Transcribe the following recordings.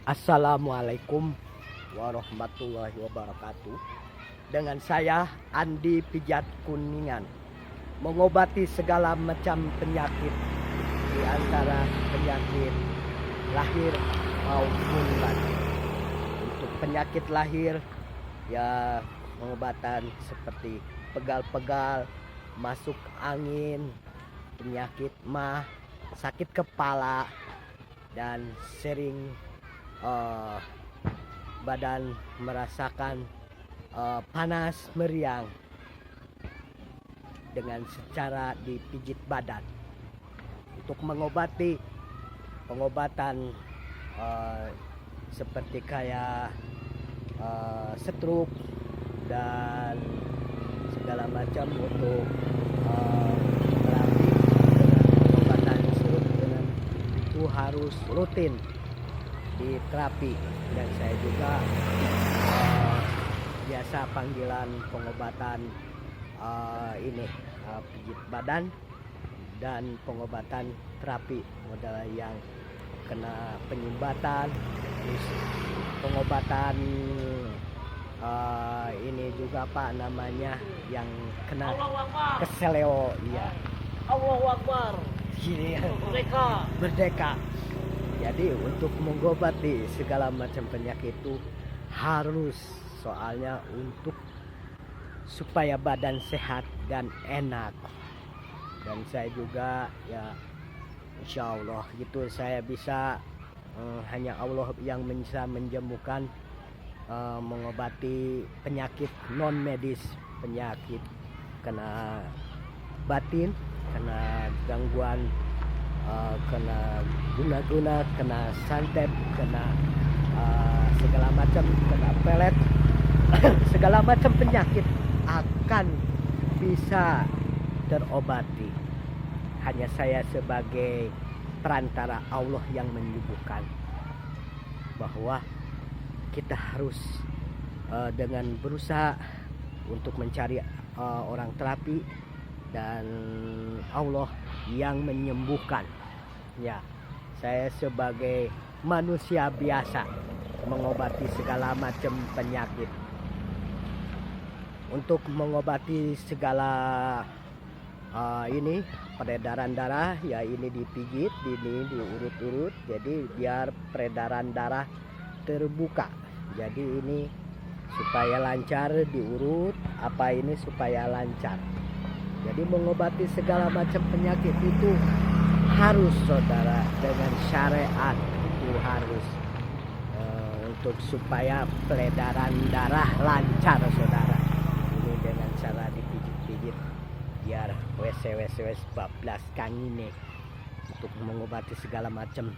Assalamualaikum warahmatullahi wabarakatuh. Dengan saya Andi Pijat Kuningan, mengobati segala macam penyakit, di antara penyakit lahir maupun batin. Untuk penyakit lahir, ya pengobatan seperti pegal-pegal, masuk angin, penyakit mah, sakit kepala, dan sering badan merasakan panas meriang dengan secara dipijit badan. Untuk mengobati, pengobatan seperti kayak stroke dan segala macam untuk terapi dengan pengobatan stroke dengan itu harus rutin di terapi. Dan saya juga biasa panggilan pengobatan pijit badan dan pengobatan terapi modal yang kena penyumbatan, terus pengobatan ini juga Pak namanya yang kena keseleo, iya. Allahu Akbar. Merdeka. Jadi untuk mengobati segala macam penyakit itu harus, soalnya untuk supaya badan sehat dan enak. Dan saya juga ya insya Allah gitu saya bisa hanya Allah yang bisa menjemukan mengobati penyakit non medis, penyakit kena batin, kena gangguan, kena guna-guna, kena santet, kena segala macam, kena pelet, segala macam penyakit akan bisa terobati. Hanya saya sebagai perantara Allah yang menyembuhkan, bahwa kita harus dengan berusaha untuk mencari orang terapi dan Allah yang menyembuhkan. Ya, saya sebagai manusia biasa mengobati segala macam penyakit. Untuk mengobati segala ini peredaran darah, ya ini dipijit, ini diurut-urut, jadi biar peredaran darah terbuka. Jadi ini supaya lancar diurut, apa ini supaya lancar. Jadi mengobati segala macam penyakit itu harus saudara dengan syariat, itu harus untuk supaya peredaran darah lancar saudara. Ini dengan cara dipijit-pijit biar wes bablas kang ini untuk mengobati segala macam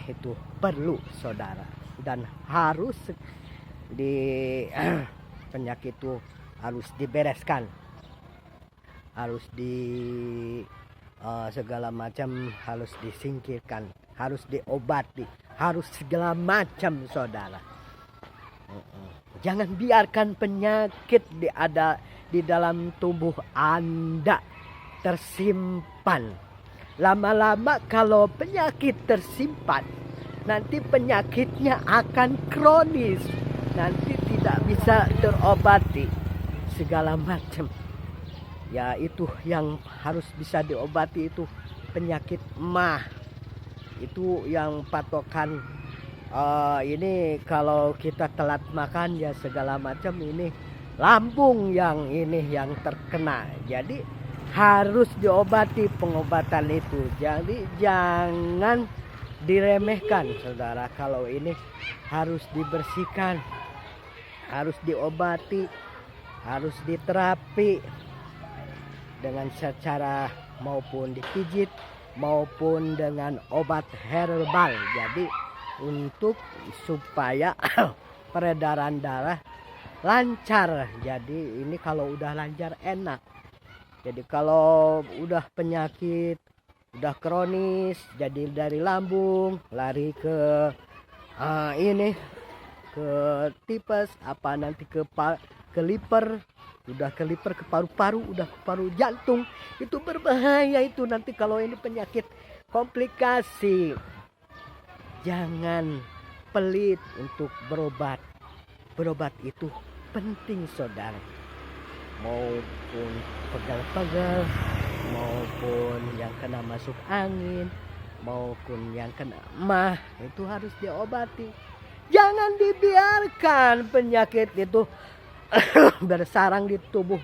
itu perlu saudara, dan harus di penyakit itu harus dibereskan, harus di segala macam harus disingkirkan, harus diobati, harus segala macam saudara. Jangan biarkan penyakit ada di dalam tubuh Anda tersimpan. Lama-lama kalau penyakit tersimpan, nanti penyakitnya akan kronis, nanti tidak bisa terobati segala macam. Ya itu yang harus bisa diobati, itu penyakit mah. Itu yang patokan ini kalau kita telat makan ya segala macam, ini lambung yang ini yang terkena. Jadi harus diobati pengobatan itu. Jadi jangan diremehkan saudara, kalau ini harus dibersihkan, harus diobati, harus diterapi dengan secara maupun dipijit maupun dengan obat herbal. Jadi untuk supaya peredaran darah lancar. Jadi ini kalau udah lancar enak. Jadi kalau udah penyakit udah kronis, jadi dari lambung lari ke ini ke tipes, apa nanti ke liver, udah ke liver, ke paru-paru, udah ke paru jantung, itu berbahaya itu nanti kalau ini penyakit komplikasi. jangan pelit untuk berobat. Berobat itu penting saudara. Maupun pegal-pegal, maupun yang kena masuk angin, maupun yang kena emah, itu harus diobati. Jangan dibiarkan penyakit itu bersarang di tubuh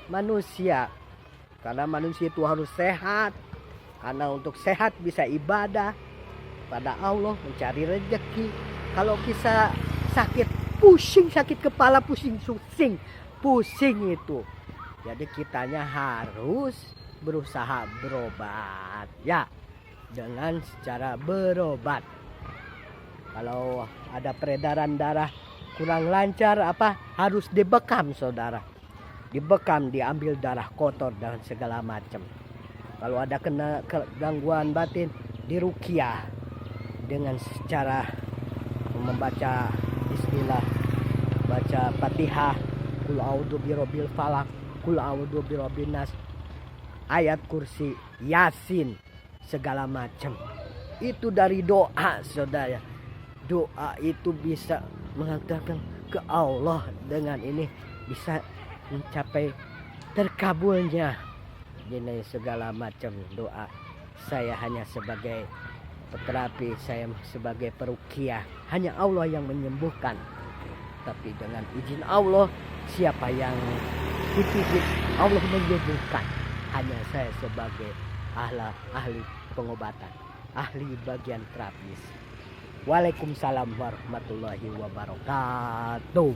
manusia. Karena manusia itu harus sehat. Karena untuk sehat bisa ibadah pada Allah, mencari rezeki. Kalau kita sakit, pusing, sakit kepala, pusing itu. Jadi kitanya harus berusaha berobat ya, dengan secara berobat. Kalau ada peredaran darah kurang lancar harus dibekam saudara. Dibekam, diambil darah kotor dan segala macam. Kalau ada kena gangguan batin, diruqyah dengan secara membaca bismillah, baca Fatihah, Qul a'udzu birabbil falaq, Qul a'udzu birabbin nas, ayat kursi, Yasin, segala macam. Itu dari doa saudara. Doa itu bisa menghantarkan ke Allah, dengan ini bisa mencapai terkabulnya ini segala macam doa. Saya hanya sebagai peterapi, saya sebagai peruqyah, hanya Allah yang menyembuhkan. Tapi dengan izin Allah, siapa yang dipijit Allah menyembuhkan. Hanya saya sebagai ahli pengobatan, ahli bagian terapis. Waalaikumsalam warahmatullahi wabarakatuh.